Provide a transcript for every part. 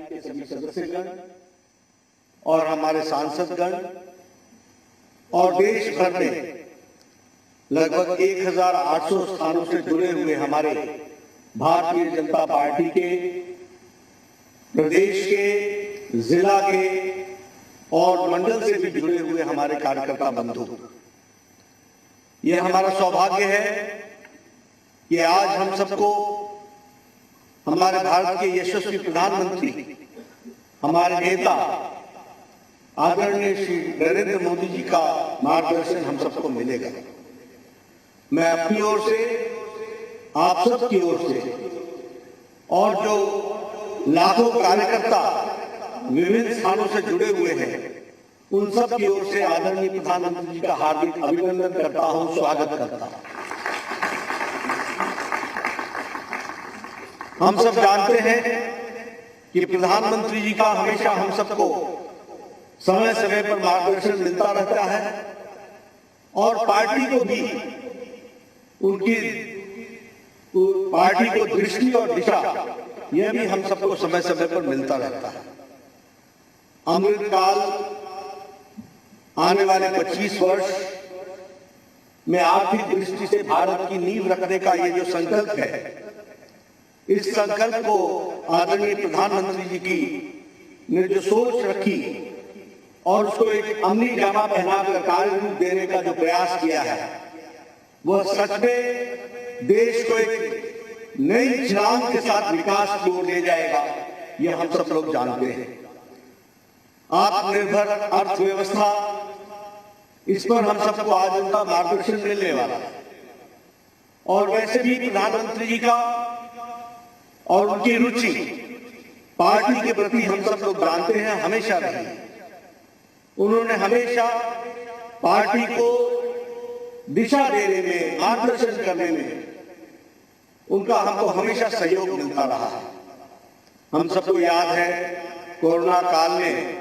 के सभी सदस्यगण और हमारे सांसदगण और देश भर में लगभग 1800 स्थानों से जुड़े हुए हमारे भारतीय जनता पार्टी के प्रदेश के, जिला के और मंडल से भी जुड़े हुए हमारे कार्यकर्ता बंधु, यह हमारा सौभाग्य है कि आज हम सबको हमारे भारत के यशस्वी प्रधानमंत्री, हमारे नेता आदरणीय श्री नरेंद्र मोदी जी का मार्गदर्शन हम सबको मिलेगा। मैं अपनी ओर से, आप सबकी ओर से और जो लाखों कार्यकर्ता विभिन्न स्थानों से जुड़े हुए हैं, उन सब की ओर से आदरणीय प्रधानमंत्री जी का हार्दिक अभिनंदन करता हूं, स्वागत करता हूं। हम सब जानते हैं कि प्रधानमंत्री जी का हमेशा हम सबको समय समय पर मार्गदर्शन मिलता रहता है और पार्टी को भी उनकी पार्टी को दृष्टि और दिशा यह भी हम सबको समय समय पर मिलता रहता है। अमृतकाल आने वाले 25 वर्ष में आर्थिक दृष्टि से भारत की नींव रखने का ये जो संकल्प है, इस संकल्प को आदरणीय प्रधानमंत्री जी की ने जो सोच रखी और उसको एक अमली जामा पहनाकर कार्य रूप देने का जो प्रयास किया है, वह सच में देश को एक नई छलांग के साथ विकास की ओर ले जाएगा, यह हम सब लोग जानते हैं। आत्मनिर्भर अर्थव्यवस्था, इस पर हम सबको आज उनका मार्गदर्शन मिलने वाला है और वैसे भी प्रधानमंत्री जी का और उनकी रुचि पार्टी के प्रति हम सब लोग जानते हैं हमेशा रही। उन्होंने हमेशा पार्टी को दिशा देने में, मार्गदर्शन करने में उनका हमको हमेशा सहयोग मिलता रहा है। हम सबको याद है कोरोना काल में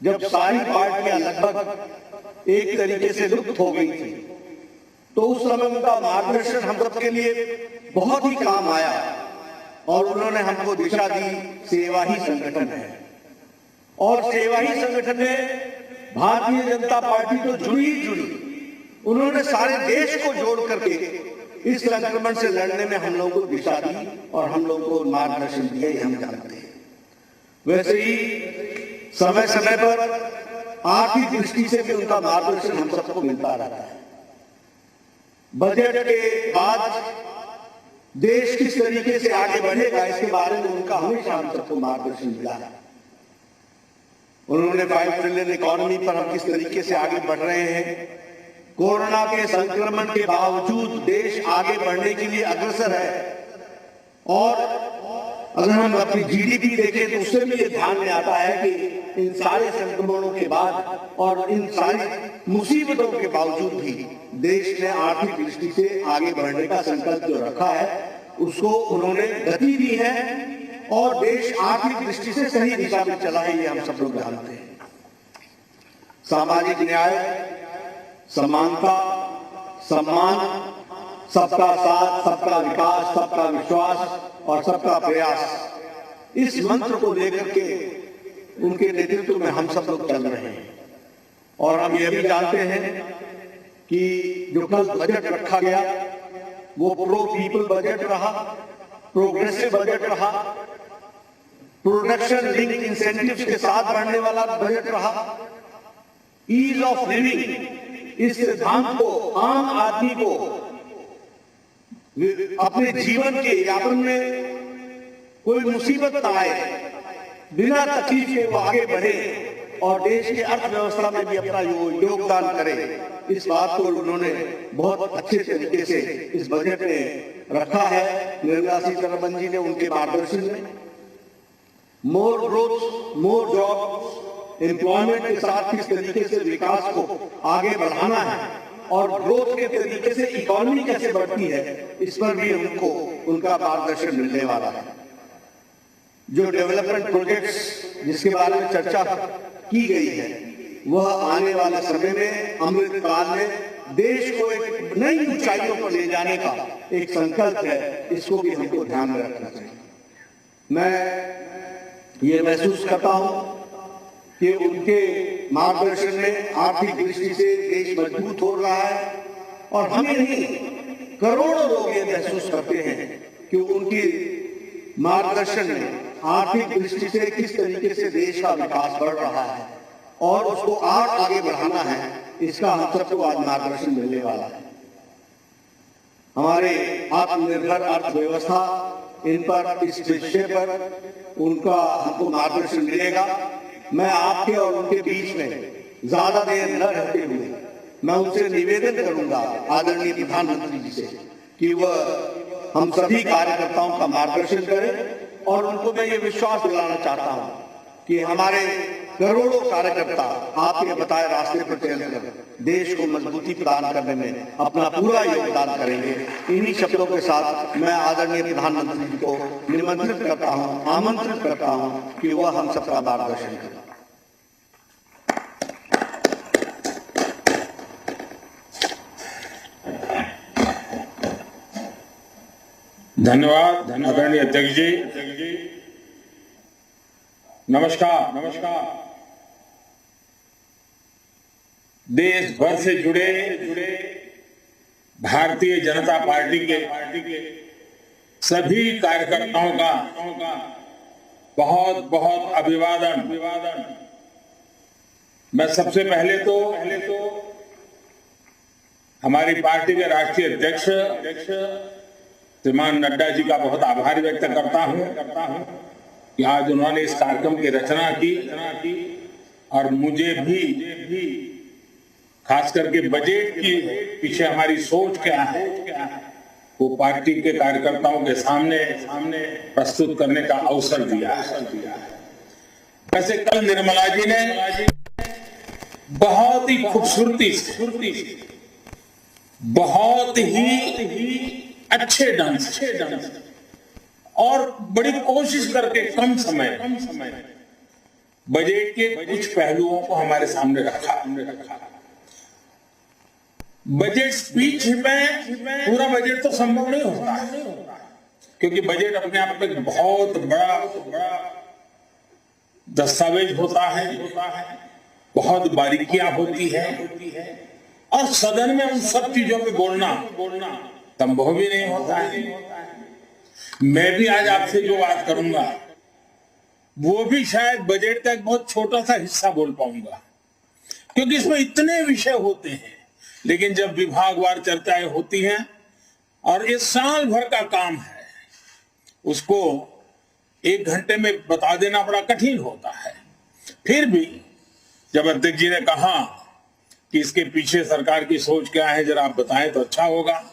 जब सारी पार्टियां लगभग एक तरीके से लुप्त हो गई थी, तो उस समय उनका मार्गदर्शन हम सबके लिए बहुत ही काम आया और उन्होंने हमको दिशा दी। सेवा ही संगठन है और सेवा ही संगठन में भारतीय जनता पार्टी तो जुड़ी। उन्होंने सारे देश को जोड़ करके इस संक्रमण से लड़ने में हम लोगों को दिशा दी और हम लोगों को मार्गदर्शन दिया, ये हम जानते हैं। वैसे ही समय समय पर आर्थिक दृष्टि से भी उनका मार्गदर्शन हम सबको मिलता रहता है। बजट के बाद देश किस तरीके से आगे बढ़ेगा, इसके बारे में उनका हमेशा हम सबको मार्गदर्शन मिला है। उन्होंने 5 ट्रिलियन इकोनॉमी पर हम किस तरीके से आगे बढ़ रहे हैं, कोरोना के संक्रमण के बावजूद देश आगे बढ़ने के लिए अग्रसर है और अगर हम अपनी जीडीपी देखें तो उससे भी ये ध्यान में आता है कि इन सारे संक्रमणों के बाद और इन सारी मुसीबतों के बावजूद भी देश ने आर्थिक दृष्टि से आगे बढ़ने का संकल्प जो रखा है, उसको उन्होंने गति दी है और देश आर्थिक दृष्टि से सही दिशा में चला है, ये हम सब लोग जानते हैं। सामाजिक न्याय, समानता, सम्मान, सबका साथ, सबका विकास, सबका विश्वास और सबका प्रयास, इस मंत्र को लेकर के उनके नेतृत्व में हम सब लोग चल रहे हैं। और हम ये भी जानते हैं कि जो कल बजट रखा गया वो प्रो पीपल बजट रहा, प्रोग्रेसिव बजट रहा, प्रोडक्शन लिंक इंसेंटिव्स के साथ बढ़ने वाला बजट रहा, ईज ऑफ लिविंग, इस सिद्धांत को आम आदमी को अपने जीवन के यापन में कोई मुसीबत ना आए, बिना तकलीफ के वो आगे बढ़े और देश की अर्थव्यवस्था में भी अपना योगदान करे, इस बात को उन्होंने बहुत अच्छे तरीके से इस बजट में रखा है। निर्मला सीतारमण जी ने उनके मार्गदर्शन में मोर ग्रोथ, मोर जॉब, एम्प्लॉयमेंट के साथ किस तरीके से विकास को आगे बढ़ाना है और ग्रोथ के तरीके से इकोनॉमी कैसे बढ़ती है, इस पर भी उनको उनका मार्गदर्शन मिलने वाला है। जो डेवलपमेंट प्रोजेक्ट्स जिसके बारे में चर्चा की गई है, वह आने वाले समय में अमृतकाल में देश को एक नई ऊंचाइयों पर ले जाने का एक संकल्प है, इसको भी हमको ध्यान में रखना चाहिए। मैं ये महसूस करता हूं कि उनके मार्गदर्शन में आर्थिक दृष्टि से देश मजबूत हो रहा है और हमें नहीं, करोड़ों लोग ये महसूस करते हैं कि उनके मार्गदर्शन में आर्थिक दृष्टि से किस तरीके से देश का विकास बढ़ रहा है और उसको और आगे बढ़ाना है। इसका हम सबको आज मार्गदर्शन मिलने वाला है। हमारे आत्मनिर्भर अर्थव्यवस्था, इन पर, इस विषय पर उनका हमको मार्गदर्शन मिलेगा। मैं आपके और उनके बीच में ज्यादा देर न रहते हुए मैं उनसे निवेदन करूंगा, आदरणीय प्रधानमंत्री जी से, कि वह हम सभी कार्यकर्ताओं का मार्गदर्शन करें और उनको मैं ये विश्वास दिलाना चाहता हूं कि हमारे करोड़ों कार्यकर्ता आपके बताए रास्ते पर चलकर देश को मजबूती प्रदान करने में अपना पूरा योगदान करेंगे। इन्हीं शब्दों के साथ मैं आदरणीय प्रधानमंत्री जी को निमंत्रित करता हूं, आमंत्रित करता हूं कि वह हम सबका मार्गदर्शन करें। धन्यवाद आदरणीय अध्यक्ष जी। नमस्कार। देश भर से जुड़े भारतीय जनता पार्टी के सभी कार्यकर्ताओं का बहुत बहुत अभिवादन। मैं सबसे पहले तो हमारी पार्टी के राष्ट्रीय अध्यक्ष श्रीमान नड्डा जी का बहुत आभार व्यक्त करता हूं कि आज उन्होंने इस कार्यक्रम की रचना की और मुझे भी खास करके बजट की पीछे हमारी सोच क्या है वो पार्टी के कार्यकर्ताओं के सामने प्रस्तुत करने का अवसर दिया है। वैसे कल निर्मला जी ने बहुत ही खूबसूरती से, बहुत ही अच्छे ढंग से और बड़ी कोशिश करके कम समय बजट के कुछ पहलुओं को हमारे सामने रखा। बजट स्पीच में पूरा बजट तो संभव नहीं होता क्योंकि बजट अपने आप में एक बहुत बड़ा दस्तावेज होता है, बहुत बारीकियां होती है और सदन में उन सब चीजों पे बोलना संभव भी नहीं होता है। मैं भी आज आपसे जो बात करूंगा वो भी शायद बजट का एक बहुत छोटा सा हिस्सा बोल पाऊंगा क्योंकि इसमें इतने विषय होते हैं, लेकिन जब विभागवार चर्चाएं होती हैं और इस साल भर का काम है उसको 1 घंटे में बता देना बड़ा कठिन होता है। फिर भी जब अध्यक्ष जी ने कहा कि इसके पीछे सरकार की सोच क्या है जरा आप बताएं तो अच्छा होगा,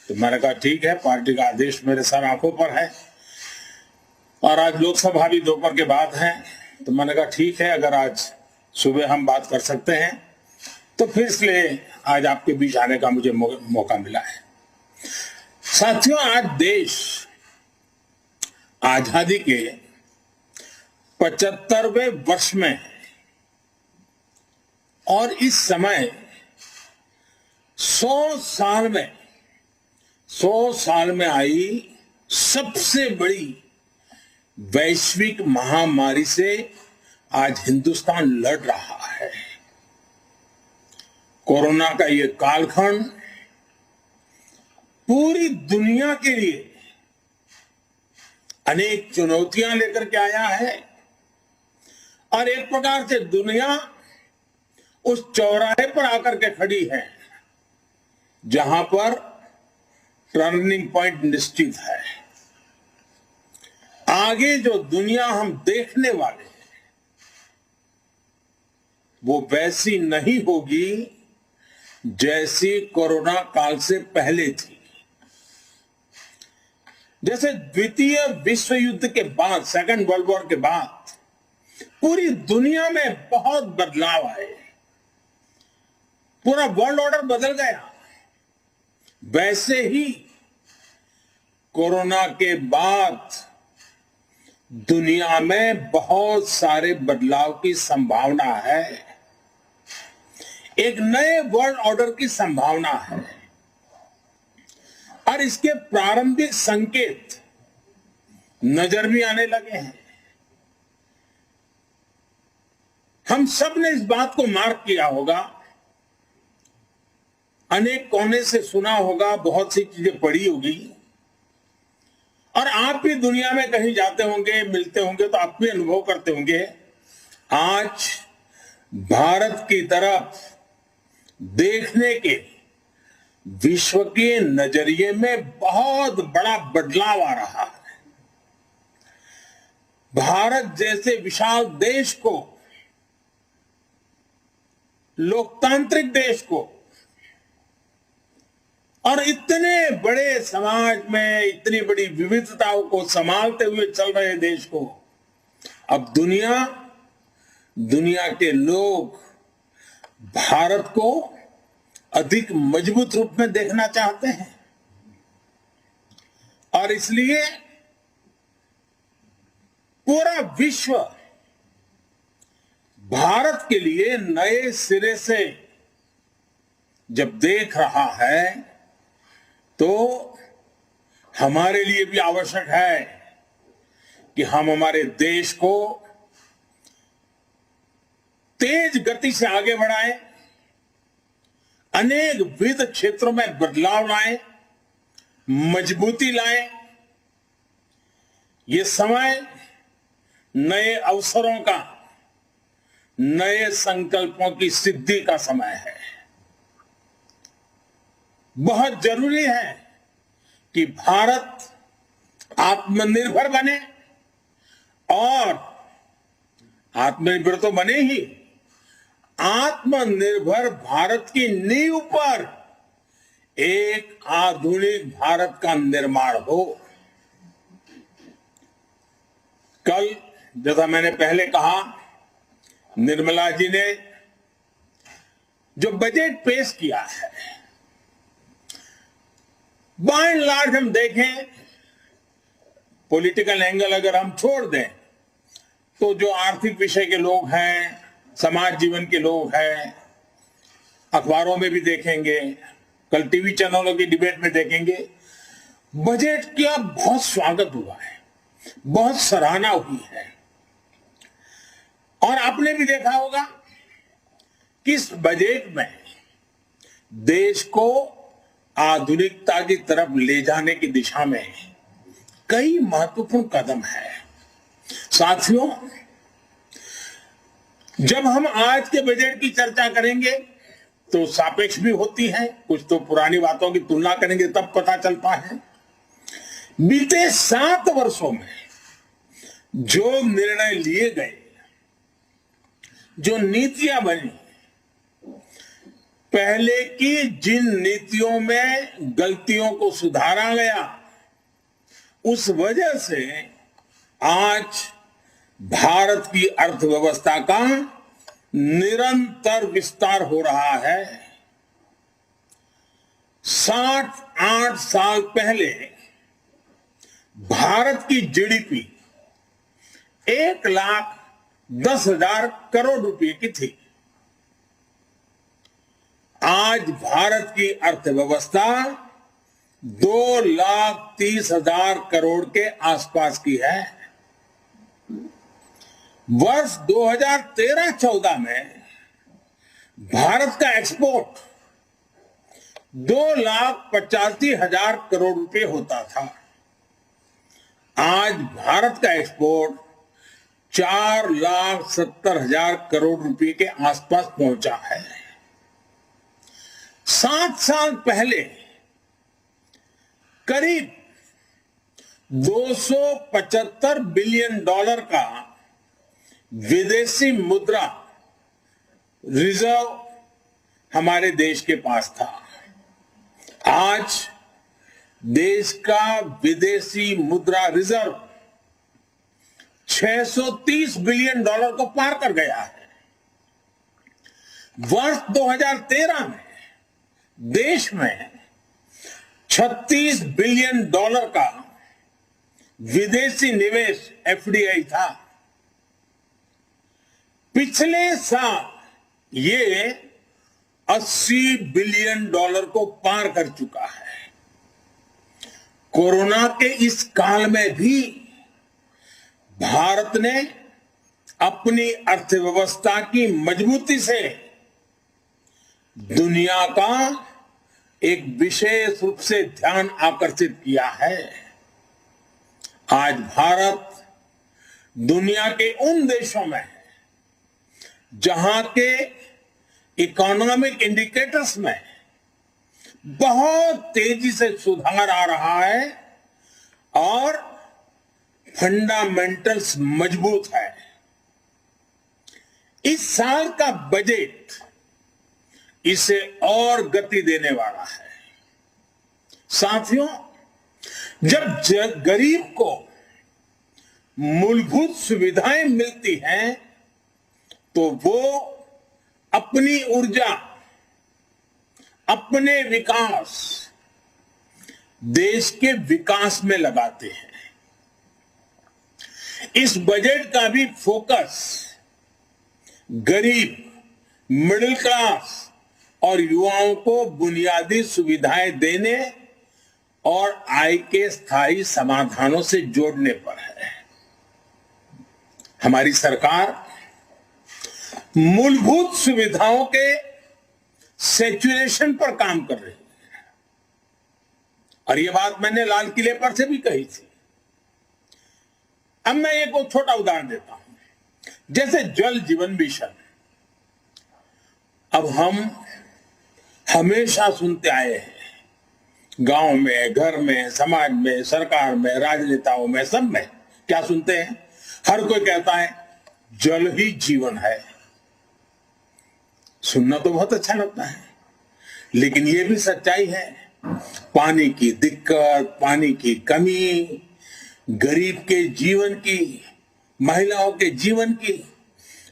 तो मैंने कहा ठीक है, पार्टी का आदेश मेरे सर आंखों पर है और आज लोकसभा भी दोपहर के बाद है, तो मैंने कहा ठीक है, अगर आज सुबह हम बात कर सकते हैं तो फिर इसलिए आज आपके बीच आने का मुझे मौका मिला है। साथियों, आज देश आजादी के 75वें वर्ष में है और इस समय 100 साल में आई सबसे बड़ी वैश्विक महामारी से आज हिंदुस्तान लड़ रहा है। कोरोना का ये कालखंड पूरी दुनिया के लिए अनेक चुनौतियां लेकर के आया है और एक प्रकार से दुनिया उस चौराहे पर आकर के खड़ी है जहां पर टर्निंग पॉइंट निश्चित है। आगे जो दुनिया हम देखने वाले हैं वो वैसी नहीं होगी जैसी कोरोना काल से पहले थी। जैसे द्वितीय विश्व युद्ध के बाद, सेकंड वर्ल्ड वॉर के बाद पूरी दुनिया में बहुत बदलाव आए, पूरा वर्ल्ड ऑर्डर बदल गया, वैसे ही कोरोना के बाद दुनिया में बहुत सारे बदलाव की संभावना है। एक नए वर्ल्ड ऑर्डर की संभावना है और इसके प्रारंभिक संकेत नजर भी आने लगे हैं। हम सब ने इस बात को मार्क किया होगा, अनेक कोने से सुना होगा, बहुत सी चीजें पढ़ी होगी, और आप भी दुनिया में कहीं जाते होंगे, मिलते होंगे तो आप भी अनुभव करते होंगे, आज भारत की तरफ देखने के विश्व के नजरिए में बहुत बड़ा बदलाव आ रहा है। भारत जैसे विशाल देश को, लोकतांत्रिक देश को, और इतने बड़े समाज में इतनी बड़ी विविधताओं को संभालते हुए चल रहे देश को अब दुनिया के लोग भारत को अधिक मजबूत रूप में देखना चाहते हैं, और इसलिए पूरा विश्व भारत के लिए नए सिरे से जब देख रहा है तो हमारे लिए भी आवश्यक है कि हम हमारे देश को तेज गति से आगे बढ़ाएं, अनेक विविध क्षेत्रों में बदलाव लाएं, मजबूती लाएं। ये समय नए अवसरों का, नए संकल्पों की सिद्धि का समय है। बहुत जरूरी है कि भारत आत्मनिर्भर बने, और आत्मनिर्भर तो बने ही, आत्मनिर्भर भारत की नींव पर एक आधुनिक भारत का निर्माण हो। कल जैसा मैंने पहले कहा, निर्मला जी ने जो बजट पेश किया है, बाय एंड लार्ज हम देखें, पॉलिटिकल एंगल अगर हम छोड़ दें तो जो आर्थिक विषय के लोग हैं, समाज जीवन के लोग हैं, अखबारों में भी देखेंगे, कल टीवी चैनलों की डिबेट में देखेंगे, बजट का बहुत स्वागत हुआ है, बहुत सराहना हुई है। और आपने भी देखा होगा कि इस बजट में देश को आधुनिकता की तरफ ले जाने की दिशा में कई महत्वपूर्ण कदम है। साथियों, जब हम आज के बजट की चर्चा करेंगे तो सापेक्ष भी होती है, कुछ तो पुरानी बातों की तुलना करेंगे तब पता चलता है। बीते 7 वर्षों में जो निर्णय लिए गए, जो नीतियां बनी, पहले की जिन नीतियों में गलतियों को सुधारा गया, उस वजह से आज भारत की अर्थव्यवस्था का निरंतर विस्तार हो रहा है। 7-8 साल पहले भारत की जीडीपी 1,10,000 करोड़ रुपए की थी। आज भारत की अर्थव्यवस्था 2,30,000 करोड़ के आसपास की है। वर्ष 2013-14 में भारत का एक्सपोर्ट 2,85,000 करोड़ रुपए होता था। आज भारत का एक्सपोर्ट 4,70,000 करोड़ रुपए के आसपास पहुंचा है। 7 साल पहले करीब $275 बिलियन का विदेशी मुद्रा रिजर्व हमारे देश के पास था। आज देश का विदेशी मुद्रा रिजर्व $630 बिलियन को पार कर गया है। वर्ष 2013 में देश में $36 बिलियन का विदेशी निवेश एफडीआई था। पिछले साल ये $80 बिलियन को पार कर चुका है। कोरोना के इस काल में भी भारत ने अपनी अर्थव्यवस्था की मजबूती से दुनिया का एक विशेष रूप से ध्यान आकर्षित किया है। आज भारत दुनिया के उन देशों में है जहां के इकोनॉमिक इंडिकेटर्स में बहुत तेजी से सुधार आ रहा है और फंडामेंटल्स मजबूत है। इस साल का बजट इसे और गति देने वाला है। साथियों, जब गरीब को मूलभूत सुविधाएं मिलती हैं तो वो अपनी ऊर्जा, अपने विकास, देश के विकास में लगाते हैं। इस बजट का भी फोकस गरीब, मिडिल क्लास और युवाओं को बुनियादी सुविधाएं देने और आय के स्थायी समाधानों से जोड़ने पर है। हमारी सरकार मूलभूत सुविधाओं के सैचुरेशन पर काम कर रही है और यह बात मैंने लाल किले पर से भी कही थी। अब मैं एक और छोटा उदाहरण देता हूं, जैसे जल जीवन मिशन। अब हम हमेशा सुनते आए हैं, गांव में, घर में, समाज में, सरकार में, राजनेताओं में, सब में क्या सुनते हैं? हर कोई कहता है जल ही जीवन है। सुनना तो बहुत अच्छा लगता है, लेकिन यह भी सच्चाई है, पानी की दिक्कत, पानी की कमी गरीब के जीवन की, महिलाओं के जीवन की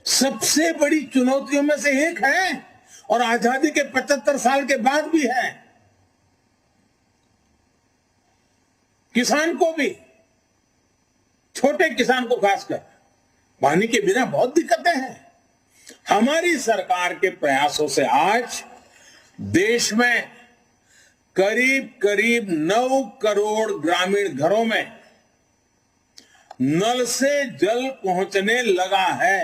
सबसे बड़ी चुनौतियों में से एक है और आजादी के 75 साल के बाद भी है। किसान को भी, छोटे किसान को खासकर, पानी के बिना बहुत दिक्कतें हैं। हमारी सरकार के प्रयासों से आज देश में करीब करीब 9 करोड़ ग्रामीण घरों में नल से जल पहुंचने लगा है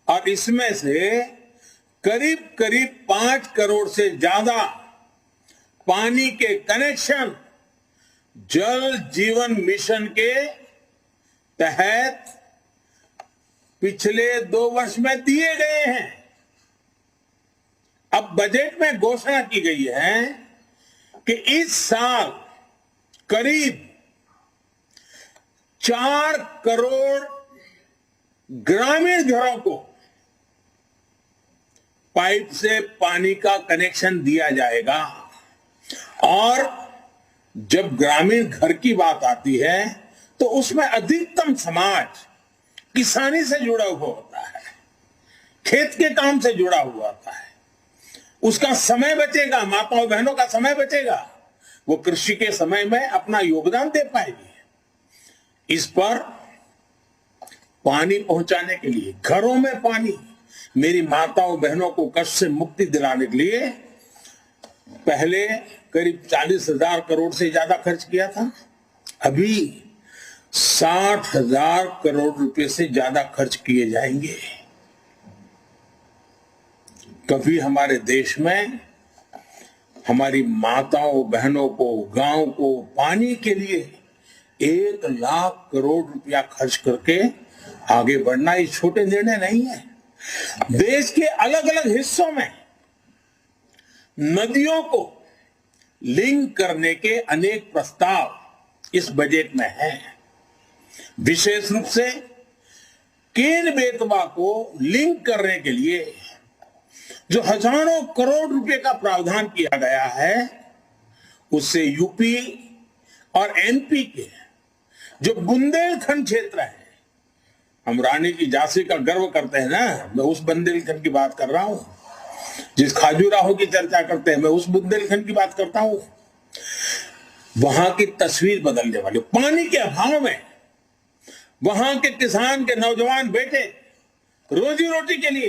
और इसमें से करीब करीब 5 करोड़ से ज्यादा पानी के कनेक्शन जल जीवन मिशन के तहत पिछले 2 वर्ष में दिए गए हैं। अब बजट में घोषणा की गई है कि इस साल करीब 4 करोड़ ग्रामीण घरों को पाइप से पानी का कनेक्शन दिया जाएगा। और जब ग्रामीण घर की बात आती है तो उसमें अधिकतम समाज किसानी से जुड़ा हुआ होता है, खेत के काम से जुड़ा हुआ होता है। उसका समय बचेगा, माताओं बहनों का समय बचेगा, वो कृषि के समय में अपना योगदान दे पाएगी। इस पर पानी पहुंचाने के लिए, घरों में पानी, मेरी माताओं बहनों को कष्ट से मुक्ति दिलाने के लिए पहले करीब 40,000 करोड़ से ज्यादा खर्च किया था, अभी 60,000 करोड़ रुपए से ज्यादा खर्च किए जाएंगे। कभी हमारे देश में हमारी माताओं बहनों को, गांव को पानी के लिए 1 लाख करोड़ रुपया खर्च करके आगे बढ़ना ये छोटे निर्णय नहीं है। देश के अलग अलग हिस्सों में नदियों को लिंक करने के अनेक प्रस्ताव इस बजट में हैं। विशेष रूप से केन बेतवा को लिंक करने के लिए जो हजारों करोड़ रुपए का प्रावधान किया गया है, उससे यूपी और एमपी के जो बुंदेलखंड क्षेत्र है, हम रानी की झांसी का गर्व करते हैं ना, मैं उस बुंदेलखंड की बात कर रहा हूं। जिस खाजुराहो की चर्चा करते हैं, मैं उस बुंदेलखंड की बात करता हूं। वहां की तस्वीर बदलने वाली, पानी के अभाव में वहां के किसान के नौजवान बेटे रोजी रोटी के लिए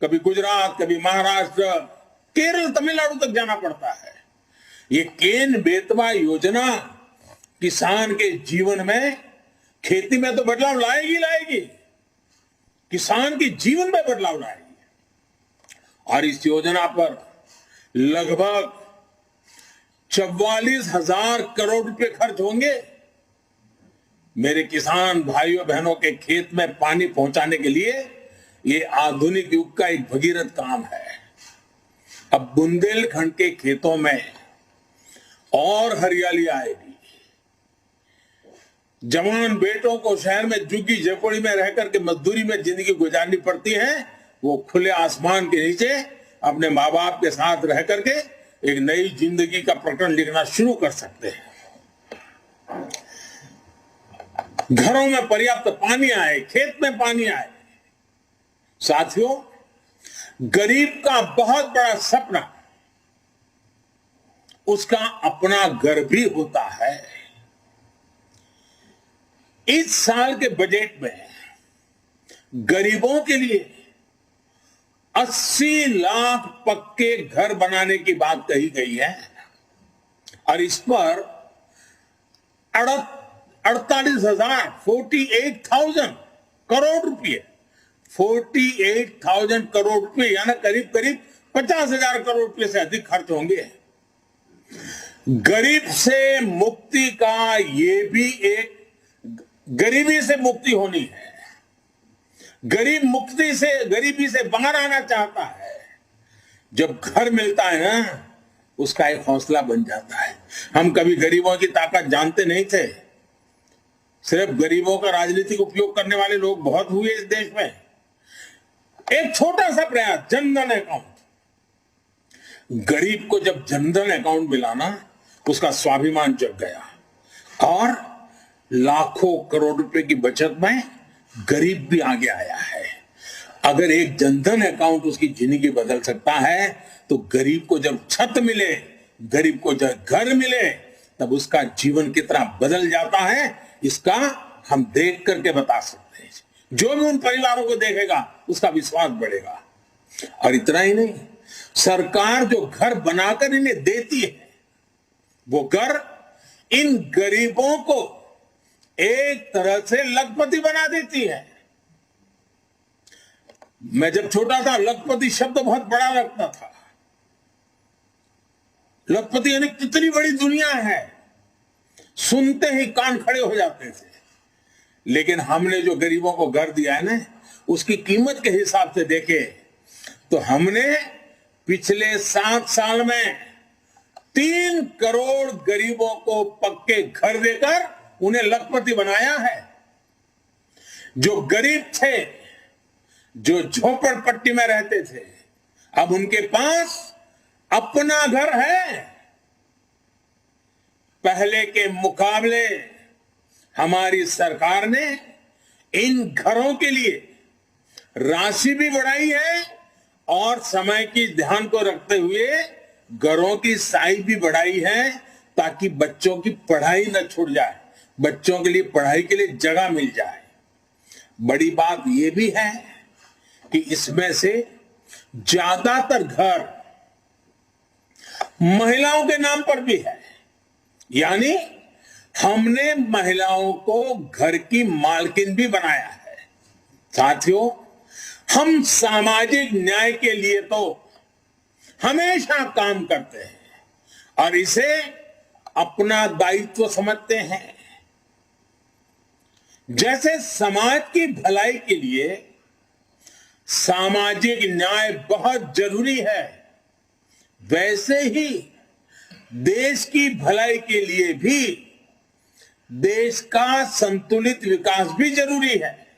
कभी गुजरात, कभी महाराष्ट्र, केरल, तमिलनाडु तक जाना पड़ता है। ये केन बेतवा योजना किसान के जीवन में खेती में तो बदलाव लाएगी लाएगी, किसान के जीवन में बदलाव लाएगी। और इस योजना पर लगभग 44,000 करोड़ रुपए खर्च होंगे। मेरे किसान भाइयों बहनों के खेत में पानी पहुंचाने के लिए ये आधुनिक युग का एक भगीरथ काम है। अब बुंदेलखंड के खेतों में और हरियाली आएगी। जवान बेटों को शहर में झुग्गी झोपड़ी में रहकर के मजदूरी में जिंदगी गुजारनी पड़ती है, वो खुले आसमान के नीचे अपने माँ बाप के साथ रह करके एक नई जिंदगी का प्रकरण लिखना शुरू कर सकते हैं। घरों में पर्याप्त पानी आए, खेत में पानी आए। साथियों, गरीब का बहुत बड़ा सपना उसका अपना घर भी होता है। इस साल के बजट में गरीबों के लिए 80 लाख पक्के घर बनाने की बात कही गई है और इस पर 48,000 करोड़ रुपए 48,000 करोड़ रुपए यानी करीब करीब 50,000 करोड़ रुपए से अधिक खर्च होंगे। गरीब से मुक्ति का ये भी एक गरीबी से मुक्ति होनी है। गरीब गरीबी से बाहर आना चाहता है। जब घर मिलता है ना, उसका एक हौसला बन जाता है। हम कभी गरीबों की ताकत जानते नहीं थे। सिर्फ गरीबों का राजनीतिक उपयोग करने वाले लोग बहुत हुए इस देश में। एक छोटा सा प्रयास, जनधन अकाउंट। गरीब को जब जनधन अकाउंट मिला ना, उसका स्वाभिमान जग गया और लाखों करोड़ रुपए की बचत में गरीब भी आगे आया है। अगर एक जनधन अकाउंट उसकी जिंदगी बदल सकता है, तो गरीब को जब छत मिले, गरीब को जब घर मिले, तब उसका जीवन कितना बदल जाता है, इसका हम देख करके बता सकते हैं। जो भी उन परिवारों को देखेगा, उसका विश्वास बढ़ेगा। और इतना ही नहीं, सरकार जो घर बनाकर इन्हें देती है, वो घर इन गरीबों को एक तरह से लखपति बना देती है। मैं जब छोटा था, लखपति शब्द बहुत बड़ा लगता था। लखपति यानी कितनी बड़ी दुनिया है, सुनते ही कान खड़े हो जाते थे। लेकिन हमने जो गरीबों को घर दिया है ना, उसकी कीमत के हिसाब से देखे तो हमने पिछले 7 साल में 3 करोड़ गरीबों को पक्के घर देकर उन्हें लखपति बनाया है। जो गरीब थे, जो झोपड़पट्टी में रहते थे, अब उनके पास अपना घर है। पहले के मुकाबले हमारी सरकार ने इन घरों के लिए राशि भी बढ़ाई है और समय की ध्यान को रखते हुए घरों की साइज भी बढ़ाई है, ताकि बच्चों की पढ़ाई न छूट जाए, बच्चों के लिए पढ़ाई के लिए जगह मिल जाए। बड़ी बात यह भी है कि इसमें से ज्यादातर घर महिलाओं के नाम पर भी है, यानी हमने महिलाओं को घर की मालकिन भी बनाया है। साथियों, हम सामाजिक न्याय के लिए तो हमेशा काम करते हैं और इसे अपना दायित्व समझते हैं। जैसे समाज की भलाई के लिए सामाजिक न्याय बहुत जरूरी है, वैसे ही देश की भलाई के लिए भी देश का संतुलित विकास भी जरूरी है।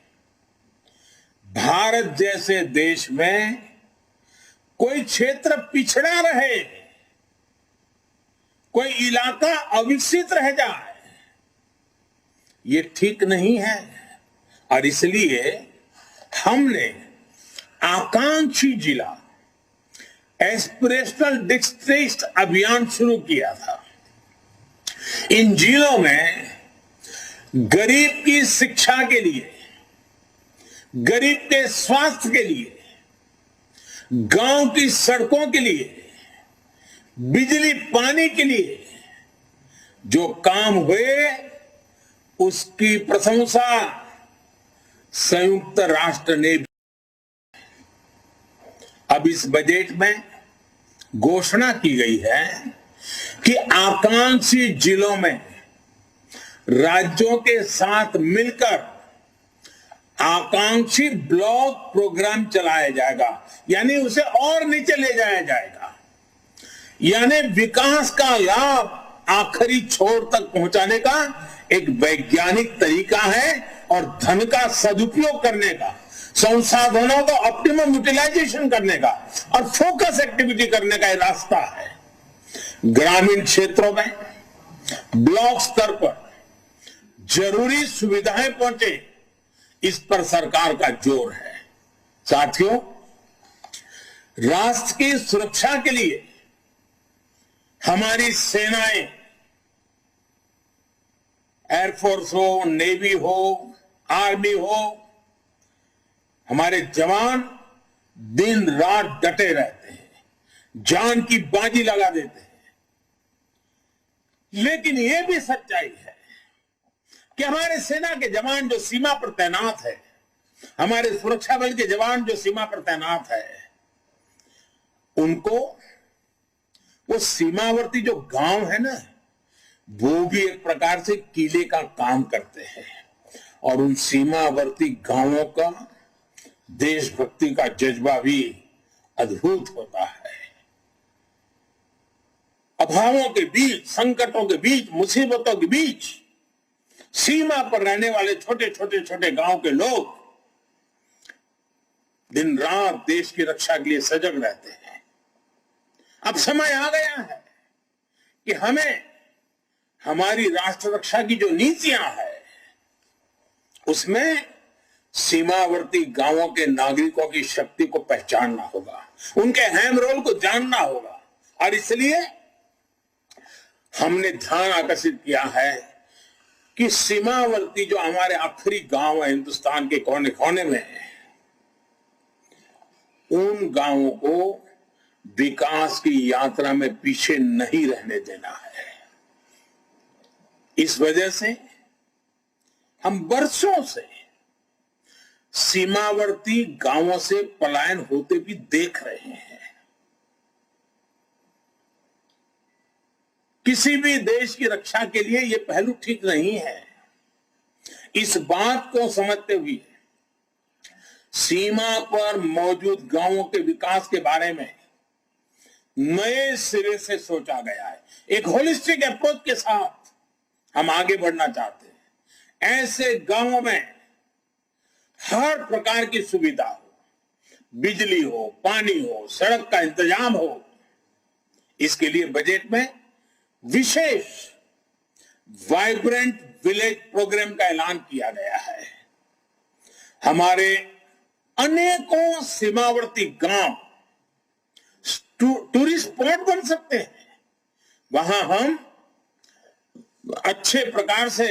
भारत जैसे देश में कोई क्षेत्र पिछड़ा रहे, कोई इलाका अविकसित रह जाए, ये ठीक नहीं है। और इसलिए हमने आकांक्षी जिला एस्पिरेशनल डिस्ट्रिक्ट अभियान शुरू किया था। इन जिलों में गरीब की शिक्षा के लिए, गरीब के स्वास्थ्य के लिए, गांव की सड़कों के लिए, बिजली पानी के लिए जो काम हुए उसकी प्रशंसा संयुक्त राष्ट्र ने भी। अब इस बजट में घोषणा की गई है कि आकांक्षी जिलों में राज्यों के साथ मिलकर आकांक्षी ब्लॉक प्रोग्राम चलाया जाएगा, यानी उसे और नीचे ले जाया जाएगा। यानी विकास का लाभ आखिरी छोर तक पहुंचाने का एक वैज्ञानिक तरीका है और धन का सदुपयोग करने का, संसाधनों का ऑप्टिमम यूटिलाइजेशन करने का और फोकस एक्टिविटी करने का रास्ता है। ग्रामीण क्षेत्रों में ब्लॉक स्तर पर जरूरी सुविधाएं पहुंचे, इस पर सरकार का जोर है। साथियों, राष्ट्र की सुरक्षा के लिए हमारी सेनाएं, एयरफोर्स हो, नेवी हो, आर्मी हो, हमारे जवान दिन रात डटे रहते हैं, जान की बाजी लगा देते हैं। लेकिन यह भी सच्चाई है कि हमारे सेना के जवान जो सीमा पर तैनात है, हमारे सुरक्षा बल के जवान जो सीमा पर तैनात है, उनको वो सीमावर्ती जो गांव है ना, वो भी एक प्रकार से किले का काम करते हैं और उन सीमावर्ती गांवों का देशभक्ति का जज्बा भी अद्भुत होता है। अभावों के बीच, संकटों के बीच, मुसीबतों के बीच सीमा पर रहने वाले छोटे गांव के लोग दिन रात देश की रक्षा के लिए सजग रहते हैं। अब समय आ गया है कि हमें हमारी राष्ट्र रक्षा की जो नीतियां है, उसमें सीमावर्ती गांवों के नागरिकों की शक्ति को पहचानना होगा, उनके अहम रोल को जानना होगा। और इसलिए हमने ध्यान आकर्षित किया है कि सीमावर्ती जो हमारे आखिरी गांव है हिंदुस्तान के कोने कोने में, उन गांवों को विकास की यात्रा में पीछे नहीं रहने देना है। इस वजह से हम वर्षों से सीमावर्ती गांवों से पलायन होते भी देख रहे हैं। किसी भी देश की रक्षा के लिए यह पहलू ठीक नहीं है। इस बात को समझते हुए सीमा पर मौजूद गांवों के विकास के बारे में नए सिरे से सोचा गया है। एक होलिस्टिक अप्रोच के साथ हम आगे बढ़ना चाहते हैं। ऐसे गांवों में हर प्रकार की सुविधा हो, बिजली हो, पानी हो, सड़क का इंतजाम हो। इसके लिए बजट में विशेष वाइब्रेंट विलेज प्रोग्राम का ऐलान किया गया है। हमारे अनेकों सीमावर्ती गांव टूरिस्ट स्पॉट बन सकते हैं। वहां हम अच्छे प्रकार से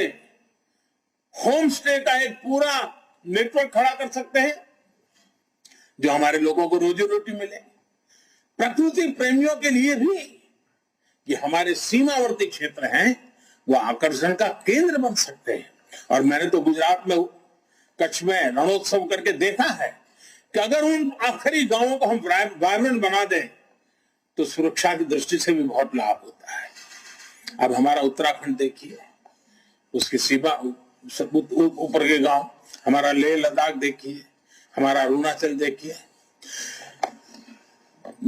होम स्टे का एक पूरा नेटवर्क खड़ा कर सकते हैं, जो हमारे लोगों को रोजी रोटी मिले। प्रकृति प्रेमियों के लिए भी ये हमारे सीमावर्ती क्षेत्र हैं, वो आकर्षण का केंद्र बन सकते हैं। और मैंने तो गुजरात में कच्छ में रणोत्सव करके देखा है कि अगर उन आखिरी गांवों को हम वाइब्रेंट बना दें तो सुरक्षा की दृष्टि से भी बहुत लाभ होता है। अब हमारा उत्तराखंड देखिए, उसकी सीमा ऊपर के गांव, हमारा लेह लद्दाख देखिए, हमारा अरुणाचल देखिए।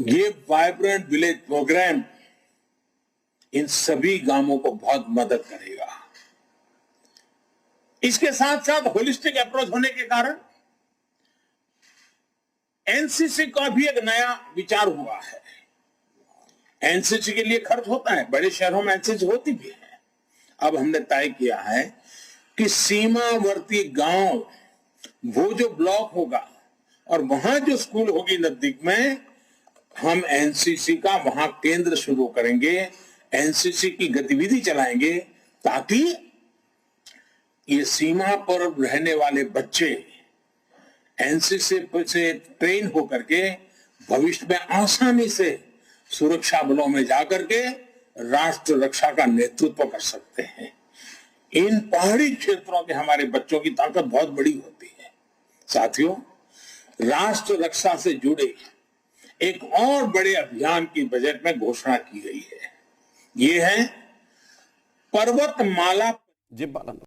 ये वाइब्रेंट विलेज प्रोग्राम इन सभी गांवों को बहुत मदद करेगा। इसके साथ साथ होलिस्टिक अप्रोच होने के कारण एनसीसी का भी एक नया विचार हुआ है। एनसीसी के लिए खर्च होता है, बड़े शहरों में एनसीसी होती भी है। अब हमने तय किया है कि सीमावर्ती गांव, वो जो ब्लॉक होगा और वहां जो स्कूल होगी नजदीक में, हम एनसीसी का वहां केंद्र शुरू करेंगे, एनसीसी की गतिविधि चलाएंगे, ताकि ये सीमा पर रहने वाले बच्चे एनसीसी से ट्रेन होकर के भविष्य में आसानी से सुरक्षा बलों में जाकर के राष्ट्र रक्षा का नेतृत्व कर सकते हैं। इन पहाड़ी क्षेत्रों के हमारे बच्चों की ताकत बहुत बड़ी होती है। साथियों, राष्ट्र रक्षा से जुड़े एक और बड़े अभियान की बजट में घोषणा की गई है। ये है पर्वतमाला। जी बालन।